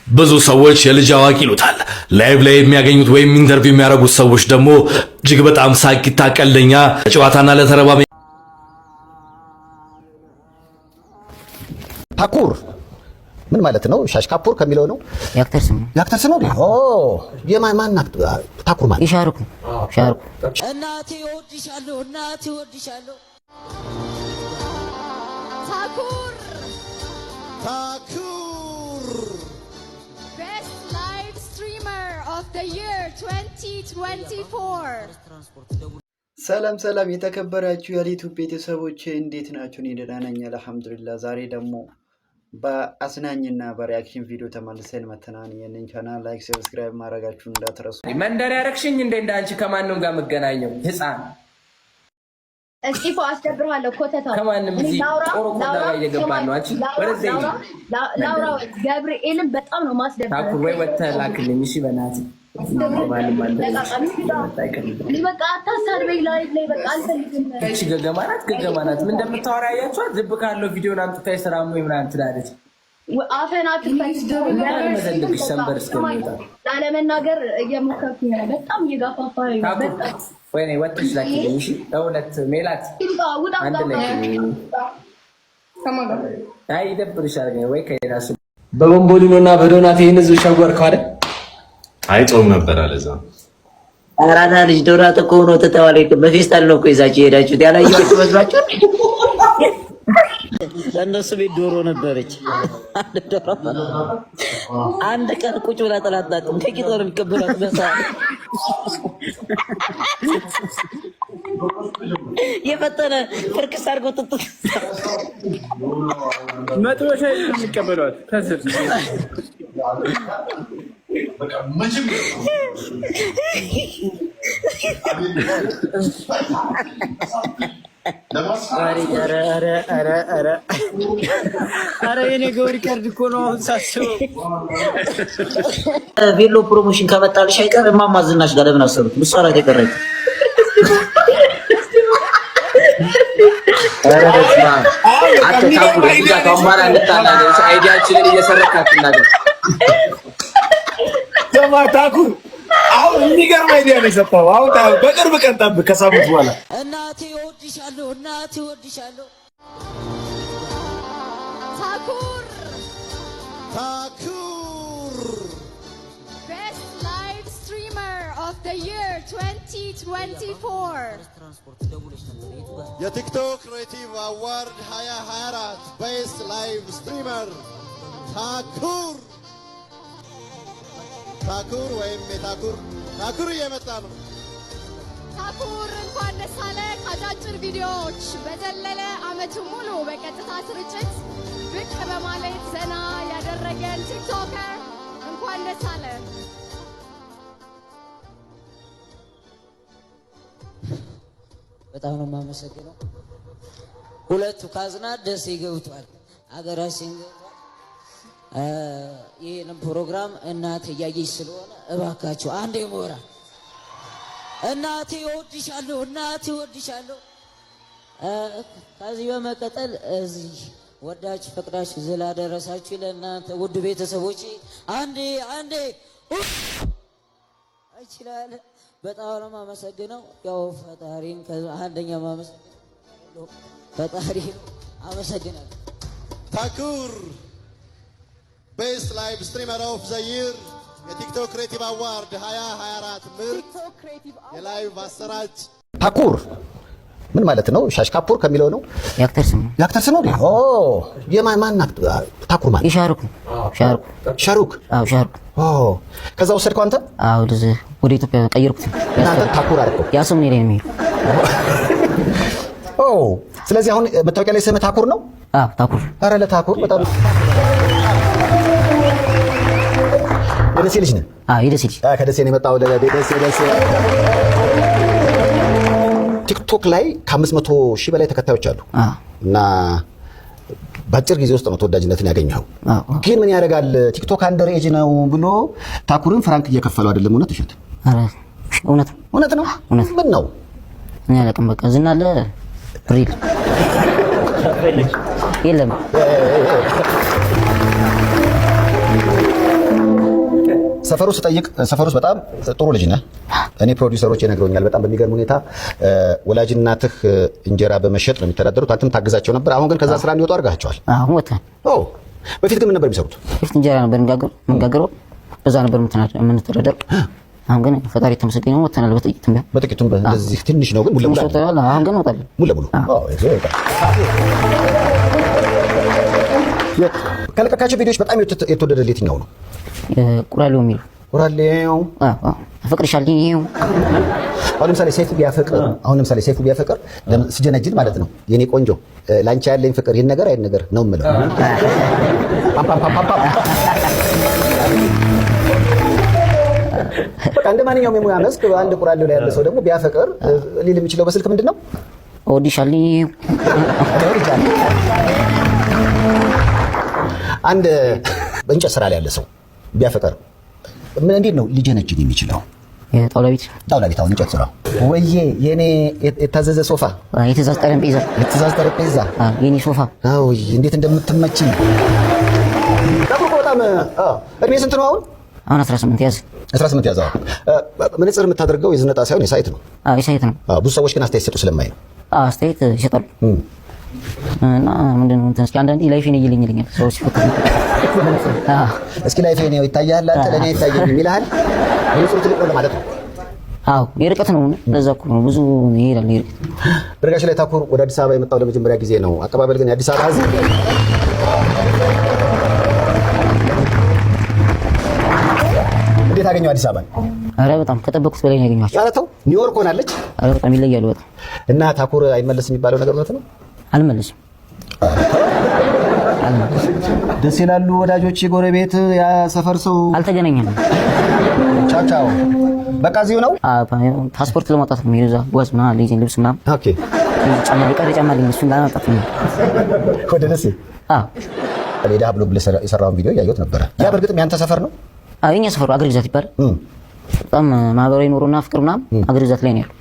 ብዙ ሰዎች የልጅ አዋቂ ይሉታል። ላይቭ ላይ የሚያገኙት ወይም ኢንተርቪው የሚያደርጉት ሰዎች ደግሞ እጅግ በጣም ሳቂታ፣ ቀልደኛ፣ ጨዋታና ለተረባሚ ታኩር ምን ማለት ነው? ሻሽ ካፑር ከሚለው ነው። ያክተር ስም ነው። ኦ የማን ታኩር ማለት ሻሩክ እናቴ ወድሻለሁ ታኩር Best live streamer of the year 2024 ሰላም የተከበራችሁ የዩቲዩብ ቤተሰቦች እንዴት ናችሁ? እኔ ደህና ነኝ አልሐምዱሊላህ። ዛሬ ደግሞ በአስናኝና በሪአክሽን ቪዲዮ ተመልሰን መተናል። የነን ቻናል ላይክ፣ ሰብስክራይብ ማድረጋችሁን እንዳትረሱ። መንደር ያረክሽኝ እንዳንቺ ከማንም ጋር መገናኘው ህፃን እስኪፎ አስደብርሃለሁ ኮተታ ከማንም እዚህ ጦር ቆዳ እየገባን ነው። አንቺ ወደዚህ ላውራ ገብርኤልን በጣም ነው ማስደብር። ታኩር ወይ ወተህ ላክልኝ። እሺ በእናትህ በቃ አታሳድበኝ። ላይ በቃ አልፈልግም። እሺ ገገማናት ምን እንደምታወራ ያያችኋት? ዝብ ካለው ቪዲዮን አምጥታ ይሰራሙ ምናምን ትላለች። አፈን አትፈጭ መዘልግሽ ሰንበር እስከሚወጣ ላለመናገር እየሞከርኩኝ ነው። በጣም እየጋፋፋኝ ነው። በጣም ወይኔ ወጥሽ ላክልኝ። እሺ እውነት ሜላት አንድ ላይ አይ ይደብርሻል ወይ ከራሱ በቦምቦሊኖና በዶናት ይሄን ህዝብ ሸወርከው አይደል? አይጾም ነበር አለዛ አራዳ ልጅ ዶናት እኮ ነው ተተዋለ። በፌስታል ነው እኮ ይዛችሁ ሄዳችሁት። ያላየኋችሁ መስሏችሁ? ለእነሱ ቤት ዶሮ ነበረች። አንድ ቀን ቁጭ ብላ ጠላጣት ከቂጦ ነው የሚቀበሏት። በሳ የፈጠነ ፍርክስ አድርጎ ጥጥ መጥበሻ የሚቀበሏት ከስር ኧረ የኔ ገው ሪከርድ እኮ ነው። አሁን ሳስበው ቬሎ ፕሮሞሽን ከመጣልሽ አይቀር እማማ ዝናሽ ጋር ለምን አሰሩት? ብሷ ላይ ተቀረች። አይዲያችንን እየሰረካት እናገር ታኩር አሁን የሚገርም አይዲያ ነው የሰጠው። አሁን በቅርብ ቀን ጠብቅ፣ ከሳምንት በኋላ እናቴ ወድሻለሁ ታኩር Best live streamer of the year 2024 የቲክቶክ ክሬቲቭ አዋርድ 2024 ቤስት ላይቭ ስትሪመር ታኩር ወይም ታኩር እየመጣ ነው። ታኩር እንኳን ደስ አለህ። አጫጭር ቪዲዮዎች በዘለለ አመቱ ሙሉ በቀጥታ ስርጭት ብቅ በማለት ዘና ያደረገን ቲክቶከር እንኳን ደስ አለህ። በጣም ነው የማመሰግነው። ሁለቱ ካዝና ደሴ ገብቷል፣ አገራችን ገብቷል። ይህንን ፕሮግራም እናቴ እያየች ስለሆነ እባካችሁ አንዴ ሞራ እናቴ እወድሻለሁ። ከዚህ በመቀጠል እዚህ ወዳችሁ ፈቅዳችሁ ስላደረሳችሁ ለእናንተ ውድ ቤተሰቦች አንዴ አይችላል። በጣም ነው የማመሰግነው። ያው ፈጣሪን አንደኛ ማመሰግነው ፈጣሪ አመሰግናለሁ። ታኩር ቤስት ላይቭ ስትሪመር ኦፍ ዘ ይር የቲክቶክ ክሬቲቭ አዋርድ 2024 ምርጥ የላይቭ አሰራጭ። ታኩር ምን ማለት ነው? ሻሽ ካፑር ከሚለው ነው። ያክተር ስም ነው። ኦ የማን ታኩር ማለት ሻሩክ። ኦ ከዛ ወሰድከው አንተ? አዎ ለዚህ ወደ ኢትዮጵያ ቀየርኩት። እናንተ ታኩር አድርገው ያ ስም ነው የሚሄድ። ኦ ስለዚህ አሁን መታወቂያ ላይ ስምህ ታኩር ነው? አዎ ታኩር። ኧረ ለታኩር በጣም የደሴ ልጅ ነህ? አዎ የደሴ ልጅ። ከደሴ ነው የመጣው። ደሴ ቲክቶክ ላይ ከ500,000 በላይ ተከታዮች አሉ እና በአጭር ጊዜ ውስጥ ነው ተወዳጅነትን ያገኘው። ግን ምን ያደርጋል ቲክቶክ አንደር ኤጅ ነው ብሎ ታኩርን ፍራንክ እየከፈለው አይደለም። እውነት እሸት? ኧረ እውነት ነው። ምን ነው እኔ አላውቅም። በቃ ዝና አለ ሪል የለም። ሰፈሩ ስጠይቅ ሰፈሩ በጣም ጥሩ ልጅ ነህ። እኔ ፕሮዲውሰሮች ይነግሩኛል በጣም በሚገርም ሁኔታ ወላጅ እናትህ እንጀራ በመሸጥ ነው የሚተዳደሩት። አንተም ታግዛቸው ነበር። አሁን ግን ከዛ ስራ እንዲወጡ አድርጋቸዋል። አሁን ወጣን። በፊት ግን ምን ነበር የሚሰሩት? በፊት እንጀራ ነበር የምንጋግረው፣ በዛ ነበር የምንተዳደረው። አሁን ግን ፈጣሪ ተመስገን ነው ወጣናል። በጥቂቱም እንደዚህ ትንሽ ነው ግን ሙሉ ለሙሉ አሁን ግን ወጣለን። ሙሉ ለሙሉ ከለቀቃቸው ቪዲዮዎች በጣም የተወደደልህ የትኛው ነው? ቁራሌው የሚለው ቁራሌው አፈቅርሻለሁ። አሁን ለምሳሌ ሰይፉ ቢያፈቅር ስጀነጅል ማለት ነው የኔ ቆንጆ ላንቺ ያለኝ ፍቅር ይሄን ነገር አይን ነገር ነው የምለው። በቃ እንደ ማንኛውም የሙያ መስክ አንድ ቁራሌው ላይ ያለ ሰው ደግሞ ቢያፈቅር ሊል የሚችለው በስልክ ምንድን ነው? እወድሻለሁ። አንድ በእንጨት ስራ ላይ ያለ ሰው ቢያፈቅር እንዴት ነው ሊጀነጅን የሚችለው? ጣውላ ቤት አሁን እንጨት ስራ ወይዬ የኔ የታዘዘ ሶፋ የትእዛዝ ጠረጴዛ የኔ ሶፋ እንዴት እንደምትመችኝ። በጣም እድሜ ስንት ነው አሁን? 18 ያዝ 18 ያዝ። መነጽር የምታደርገው የዝነጣ ሳይሆን የሳይት ነው። የሳይት ነው። ብዙ ሰዎች ግን አስተያየት ሰጡ ስለማይ ነው። አስተያየት ይሰጣሉ እና ምንድን ነው እስኪ አንዳንዴ ላይፌን ይልኛል ሰው ሲፈታ እስኪ ላይፌን ይታያል አንተ ለኔ ይታየኝ ይልሃል። መነጽሩ ትልቅ ነው ማለት ነው። የርቀት ነው። ለዛ እኮ ነው ብዙ ይሄዳል። በነገራችን ላይ ታኩር ወደ አዲስ አበባ የመጣው ለመጀመሪያ ጊዜ ነው። አቀባበል ግን የአዲስ አበባ ህዝብ እንዴት አገኘው አዲስ አበባን? ኧረ በጣም ከጠበቁት በላይ ነው ያገኘኋቸው። ኧረ ተው ኒውዮርክ ሆናለች። ኧረ በጣም ይለያሉ በጣም። እና ታኩር አይመለስም የሚባለው ነገር እውነት ነው? አልመለስም። ደስ ይላሉ ወዳጆች፣ ጎረቤት፣ ያ ሰፈር ሰው አልተገናኘንም። ቻው በቃ እዚሁ ነው። ፓስፖርት ለማውጣት ነው የሚሄደው። ጓዝ ምናምን ልጅ ልብስ ምናምን ኦኬ የቀረ ጫማ ልኝ እሱን ለማውጣት ነው ወደ ደሴ። ሌዳ ብሎ የሰራውን ቪዲዮ ያየሁት ነበረ። ያ በእርግጥም ያንተ ሰፈር ነው? የእኛ ሰፈሩ አገር ግዛት ይባላል። በጣም ማህበራዊ ኑሮና ፍቅር ምናምን አገር ግዛት ላይ ነው ያለው።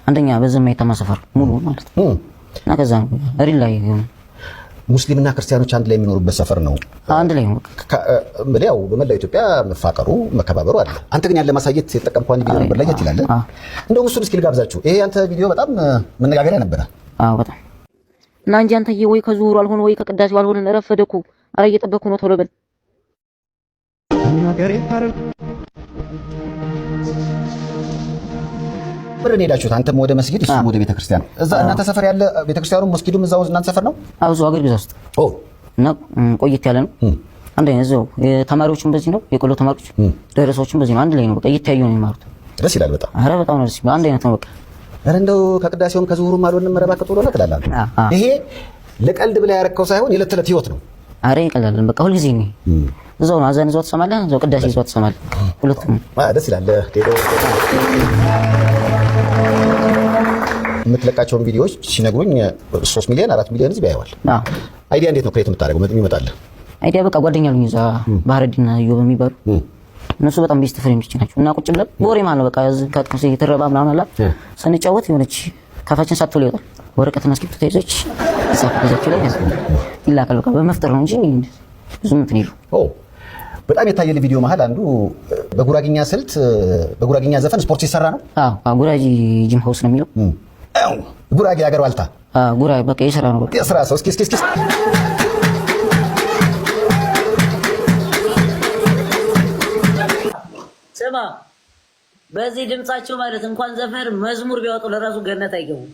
አንደኛ በዚህ የማይታማ ሰፈር ሙሉ ማለት ነው። እና ከዛ ነው ሪል ላይ ሙስሊምና ክርስቲያኖች አንድ ላይ የሚኖሩበት ሰፈር ነው። አንድ ላይ ነው። ያው በመላው ኢትዮጵያ መፋቀሩ መከባበሩ አለ። አንተ ግን ያለ ማሳየት የተጠቀምከው አንድ ቪዲዮ ነበር ለየት ይላል። እንደውም እሱን እስኪ ልጋብዛችሁ። ይሄ አንተ ቪዲዮ በጣም መነጋገሪያ ነበረ። በጣም እና እንጂ አንተዬ ወይ ከዙሁሩ አልሆነ ወይ ከቅዳሴው አልሆነ ረፈደ እኮ። ኧረ እየጠበኩ ነው ቶሎ በል። ብርን ሄዳችሁት አንተም ወደ መስጊድ እሱም ወደ ቤተክርስቲያን። እዛ እናንተ ሰፈር ያለ ቤተክርስቲያኑ መስጊዱም እዛው እናንተ ሰፈር ነው? እዛው አገር ግዛት ውስጥ እና ቆየት ያለ ነው። አንድ አይነት እዛው ተማሪዎቹም በዚህ ነው፣ የቆሎ ተማሪዎች ደረሶቹም በዚህ ነው። አንድ ላይ ነው በቃ እየተያዩ ነው የሚማሩት። ደስ ይላል በጣም። ኧረ በጣም ነው ደስ ይላል። አንድ አይነት ነው በቃ። ኧረ እንደው ከቅዳሴውም ከዙሁሩም አልሆነም መረባከት ብሎ ነው ትላለህ። ይሄ ለቀልድ ብላ ያረከው ሳይሆን የዕለት ተዕለት ህይወት ነው። ኧረ ይቀላል በቃ ሁልጊዜ ነው እዛው ነው። አዛን እዛው ትሰማለህ፣ እዛው ቅዳሴ እዛው ትሰማለህ። ሁለቱም ደስ ይላል። የምትለቃቸውን ቪዲዮዎች ሲነግሩኝ 3 ሚሊዮን 4 ሚሊዮን ህዝብ ያየዋል። አይዲያ እንዴት ነው ክሬት የምታደርገው? የሚመጣልህ አይዲያ በቃ ጓደኛ አሉኝ እዛ ባህረዲና እዩ በሚባሉ እነሱ በጣም ቤስት ፍሬንዶች ናቸው። እና ቁጭ ብለን ወሬ ማለት ነው በቃ ከጥቅስ የተረባ ምናምን አላ ስንጫወት የሆነች ካፋችን ሳትወል ይወጣል። ወረቀትና እስክሪብቶ ተይዘች ጻፈች ላይ ይላካል። በቃ በመፍጠር ነው እንጂ ብዙ እንትን ይሉ በጣም የታየል ቪዲዮ መሀል አንዱ በጉራጊኛ ስልት በጉራጊኛ ዘፈን ስፖርት ሲሰራ ነው። ጉራጊ ጂም ሃውስ ነው የሚለው። ጉራጊ ሀገር ዋልታ ጉራጊ በቃ የስራ ነው በቃ የስራ ሰው። እስኪ ስማ፣ በዚህ ድምጻቸው ማለት እንኳን ዘፈር መዝሙር ቢያወጡ ለራሱ ገነት አይገቡም።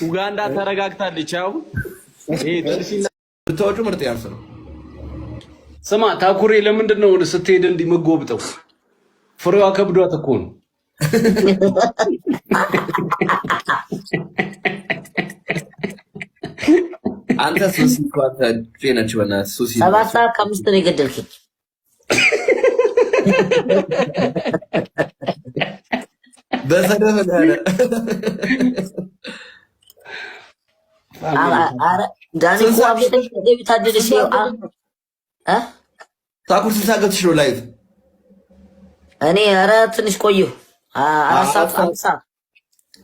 ኡጋንዳ ተረጋግታለች። ያው ብታወጩ ምርጥ ያልፍ ነው። ስማ ታኩሬ፣ ለምንድን ነው ስትሄድ እንዲህ የምትጎብጠው? ፍሬዋ ከብዷት እኮ ነው። አንተ ሱሲ ኳታ ጄነች በእናትህ ሱሲ 7 ሰዓት ከ5 ነው የገደልኩት። በሰደፈ ጋር አረ ዳኒ ቋምተሽ ታደደሽ ታኩር ስንት ነው ላይቭ? እኔ አረ ትንሽ ቆየሁ።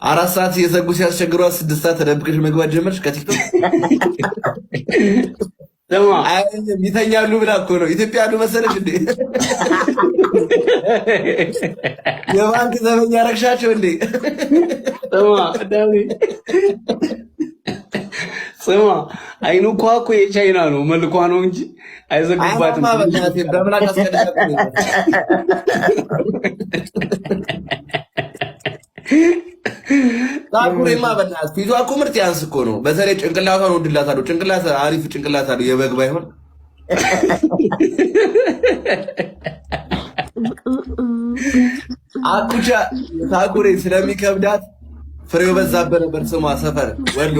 4 ሰዓት የዘጉ ሲያስቸግሯት 6 ሰዓት ተደብቀሽ መግባት ጀመርሽ ከቲክቶክ። አይ ይተኛሉ ብላ እኮ ነው ኢትዮጵያ ያሉ መሰለሽ እንዴ? የባንክ ዘበኛ ረክሻቸው እንዴ? ስማ አይኑ እኮ የቻይና ነው መልኳ ነው እንጂ አይዘግባትም። ታኩሬማ በእናትህ ፊቷ እኮ ምርጥ ያንስ እኮ ነው። በተለይ ጭንቅላቷን ወድላታለሁ። ጭንቅላት አሪፍ ጭንቅላት አለው የበግ ባይሆን። አኩቻ ታኩሬ ስለሚከብዳት ፍሬው በዛብህ ነበር ስሟ ሰፈር ወሎ።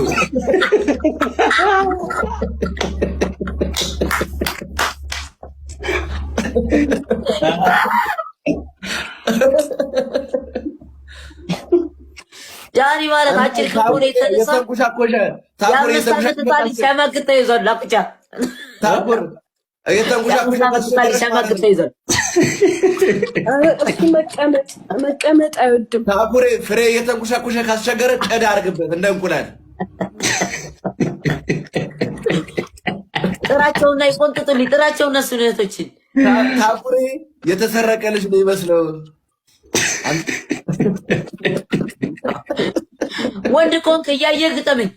ዳኒ ማለት አጭር ከሆነ የተነሳ የተንኩሻኮሸ ታኩር የተንኩሻኮሸ ሸመግተ ይዟል። ላቁቻ ታኩር የተንኩሻኮሸ ሸመግተ ይዟል። እሱ መቀመጥ አይወድም። ታኩሬ ፍሬ የተንኩሻኮሸ ካስቸገረ ጨዳ አድርግበት እንደ እንቁላል። ጥራቸውና ይቆንጥጡልኝ። ጥራቸው እነሱ ነቶችን ታኩሬ የተሰረቀ ልጅ ነው ይመስለው። ወንድ ኮንክ እያየህ ግጠመኝ።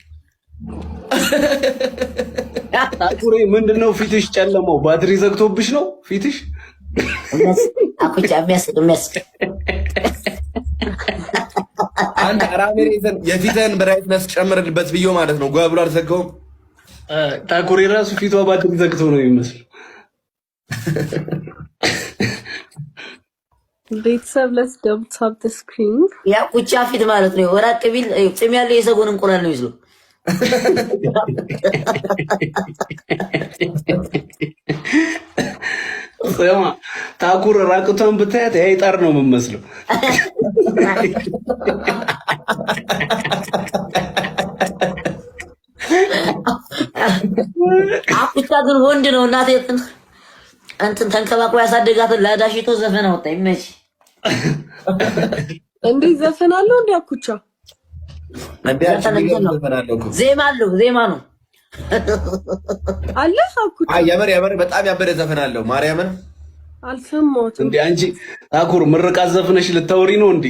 ታኩሬ ምንድነው ፊትሽ ጨለመው? ባትሪ ዘግቶብሽ ነው ፊትሽ? አኩቻ የሚያስቅ አንድ አራሜሬትን የፊትህን ብራይትነስ ጨምርልበት ብዮ ማለት ነው። ጓብሎ አልዘጋውም። ታኩሬ ራሱ ፊቷ ባትሪ ዘግቶ ነው የሚመስለው። ቤተሰብ ለስ ደም ታፕ ዘ ስክሪን ያ ኩቻ ፊት ማለት ነው። ወራቅ ቢል ጽም ያለው የሰጎን እንቁላል ነው ይዝሉ። ሰማ ታኩር ራቁቷን ብታያት ያይጣር ነው የምመስለው። አኩቻ ግን ወንድ ነው። እናቴ እንትን ተንከባክቦ ያሳደጋትን ላዳሽቶ ዘፈን አወጣ። ይመች እንዴ ዘፈናለሁ እንዴ አኩቻ ዜማ አለው። ዜማ ነው አለ አኩቻ። የምር በጣም ያበደ ዘፈን አለው። ማርያምን አልሰማሁትም እንዴ አንቺ ታኩር ምርቃት ዘፍነሽ ልታወሪ ነው እንዴ?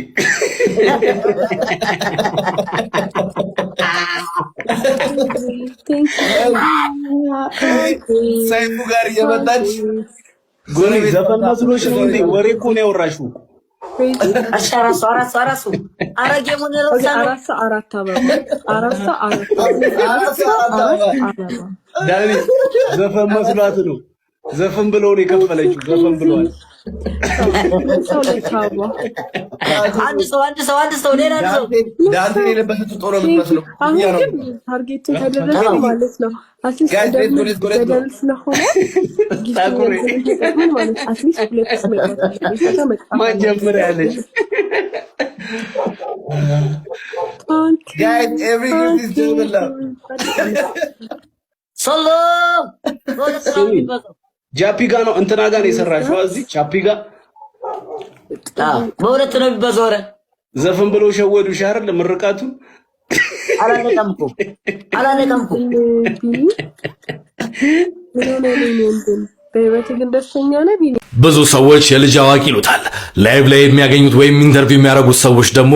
ሰይፉ ጋር እየመጣች ጎረቤት ዘፈን መስሎሽ ነው እንዴ? ወሬ እኮ ነው ያወራሽው። አራሱ አረጌ ምን ነው ዳኒ ዘፈን መስሏት ነው። ዘፈን ብለው ነው የከፈለችው። ዘፈን ብለዋል። አንድ ሰው ሌላ ሰው ዳንተ የለበሰችው ጦር የምትመስለው ታርጌቱ ተደረገ ማለት ነው። ማጀመሪያ ያለች ጃፒ ጋ ነው እንትና ጋር ነው የሰራሽው። እዚህ ጃፒ ጋ በሁለት ነው የሚበዘው። ዘፈን ብለው ሸወዱሽ አይደል? ምርቃቱ አላለቀምኩ ብዙ ሰዎች የልጅ አዋቂ ይሉታል። ላይቭ ላይ የሚያገኙት ወይም ኢንተርቪው የሚያደርጉት ሰዎች ደግሞ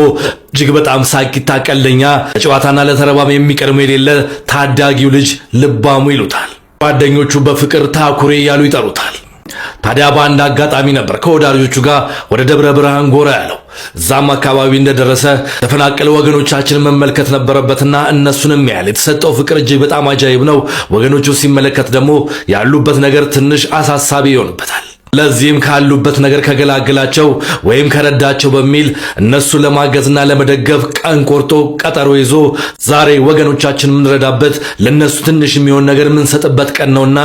እጅግ በጣም ሳቂታ፣ ቀልደኛ፣ ለጨዋታና ለተረባም የሚቀድመው የሌለ ታዳጊው ልጅ ልባሙ ይሉታል። ጓደኞቹ በፍቅር ታኩሬ እያሉ ይጠሩታል። ታዲያ በአንድ አጋጣሚ ነበር ከወዳጆቹ ጋር ወደ ደብረ ብርሃን ጎራ ያለው። እዛም አካባቢ እንደደረሰ ተፈናቀለ ወገኖቻችንን መመልከት ነበረበትና እነሱንም ያህል የተሰጠው ፍቅር እጅግ በጣም አጃይብ ነው። ወገኖቹ ሲመለከት ደግሞ ያሉበት ነገር ትንሽ አሳሳቢ ይሆንበታል። ለዚህም ካሉበት ነገር ከገላገላቸው ወይም ከረዳቸው በሚል እነሱ ለማገዝና ለመደገፍ ቀን ቆርጦ ቀጠሮ ይዞ ዛሬ ወገኖቻችን የምንረዳበት ለነሱ ትንሽ የሚሆን ነገር የምንሰጥበት ቀን ነውና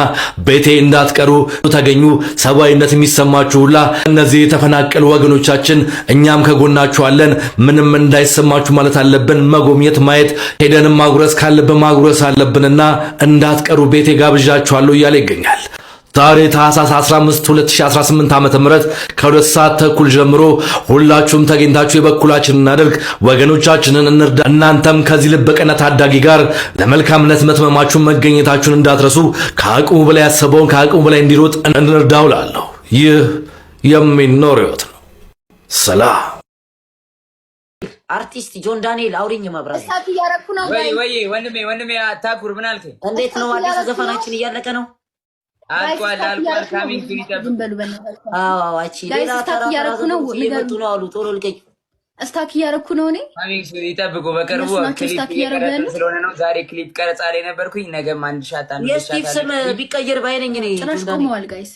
ቤቴ እንዳትቀሩ ተገኙ። ሰብአዊነት የሚሰማችሁ ሁላ እነዚህ የተፈናቀሉ ወገኖቻችን እኛም ከጎናችሁ አለን። ምንም እንዳይሰማችሁ ማለት አለብን። መጎብኘት፣ ማየት፣ ሄደንም ማጉረስ ካለብን ማጉረስ አለብንና እንዳትቀሩ ቤቴ ጋብዣችኋለሁ እያለ ይገኛል። ዛሬ ታህሳስ 15 2018 ዓ.ም ከ2 ሰዓት ተኩል ጀምሮ ሁላችሁም ተገኝታችሁ የበኩላችንን እናድርግ፣ ወገኖቻችንን እንርዳ። እናንተም ከዚህ ልበቀና ታዳጊ ጋር ለመልካምነት መትመማችሁን መገኘታችሁን እንዳትረሱ። ከአቅሙ በላይ ያሰበውን ከአቅሙ በላይ እንዲሮጥ እንርዳው እላለሁ። ይህ የሚኖር ህይወት ነው። ሰላም። አርቲስት ጆን ዳንኤል አውሪኝ መብራት እሳት እያረኩ ነው። ወይ ወንድሜ ታኩር ምን አልከኝ? እንዴት ነው? አዲስ ዘፈናችን እያለቀ ነው። አልቋል ካሚንግ ቱ ይጠብቁ። አዎ አቺ ሌላ ተራ እያረኩ ነው። ይመጡ ነው አሉ። ቶሎ ልቀኝ። እስታክ እያረኩ ነው። እኔ ካሚንግ ቱ ይጠብቁ። በቅርቡ ክሊፕ እየቀረጽን ስለሆነ ነው። ዛሬ ክሊፕ ቀረጻ ላይ ነበርኩኝ። ነገም አንድ ሻት የስቲቭ ስም ቢቀየር ባይነኝ እኔ ጭራሽ ቆመዋል። ጋይስ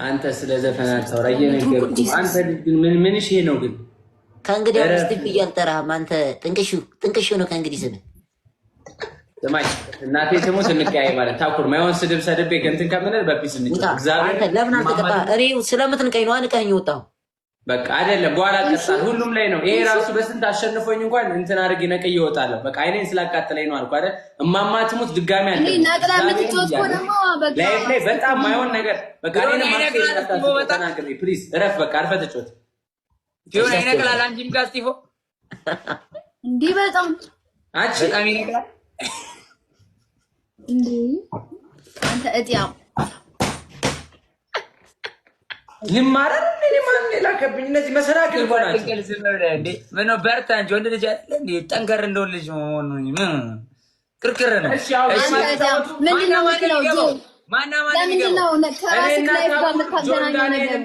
አንተ ስለ ዘፈን አታውራ እየነገርኩ አንተ ምን እሺ ነው ግን ከእንግዲህ ስቲቭ እያልጠራህም አንተ ጥንቅሹ ነው ከእንግዲህ ስም ሰማይ እናቴ ትሙት እንቀያይ ማለት ታኩር ማይሆን ስድብ ሰድቤ ከእንትን ከምንል በፊት እንጫወት። እግዚአብሔር ለምን አልተቀጣ? እኔ ስለምትንቀኝ ነው አንቀኝ ወጣው። በቃ አይደለም በኋላ ቀጣል። ሁሉም ላይ ነው ይሄ ራሱ በስንት አሸንፎኝ እንኳን እንትን አድርጌ ነቅዬ እወጣለሁ። በቃ አይኔን ስላቃጠለኝ ነው አልኩ አይደል? እማማ ትሙት ድጋሚ አለ እኔ ናቅላ ምትጮት ኮነማ በቃ ላይ በጣም ማይሆን ነገር በቃ እኔ ማስተናገር ፕሊዝ እረፍ። በቃ አርፈህ ተጮት ጆን አይነቅላል አንጂም ጋስቲፎ እንዴ በጣም አቺ በጣም ይነቅላል እንዴ አንተ እጥያው ይማራል እንዴ ማን ላከብኝ እነዚህ መሰናክል ሆናል እንዴ ምን በርታ እንጂ ወንድ ልጅ አይደል እንዴ ጠንከር እንደው ልጅ ሆኖ ክርክር ነው። እሺ አው ምንድነው ምትለው ጆ ማና ለምንድነው ከራስህ ላይ ጋር የምታገናኘው ነገር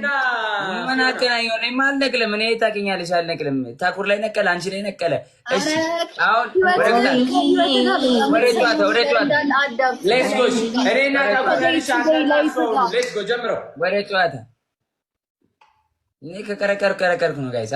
ምን አገናኘው? እኔ ማልነቅልም። እኔ ታውቂኛለሽ አልነቅልም። ታኩር ላይ ነቀለ፣ አንቺ ላይ ነቀለ። እሺ አሁን ወደ ጨዋታ ሌትስ ጎ። እኔና ታኩር ላይ ሌትስ ጎ ጀምሮ ወደ ጨዋታ። እኔ ከከረከርኩ ነው ጋይስ።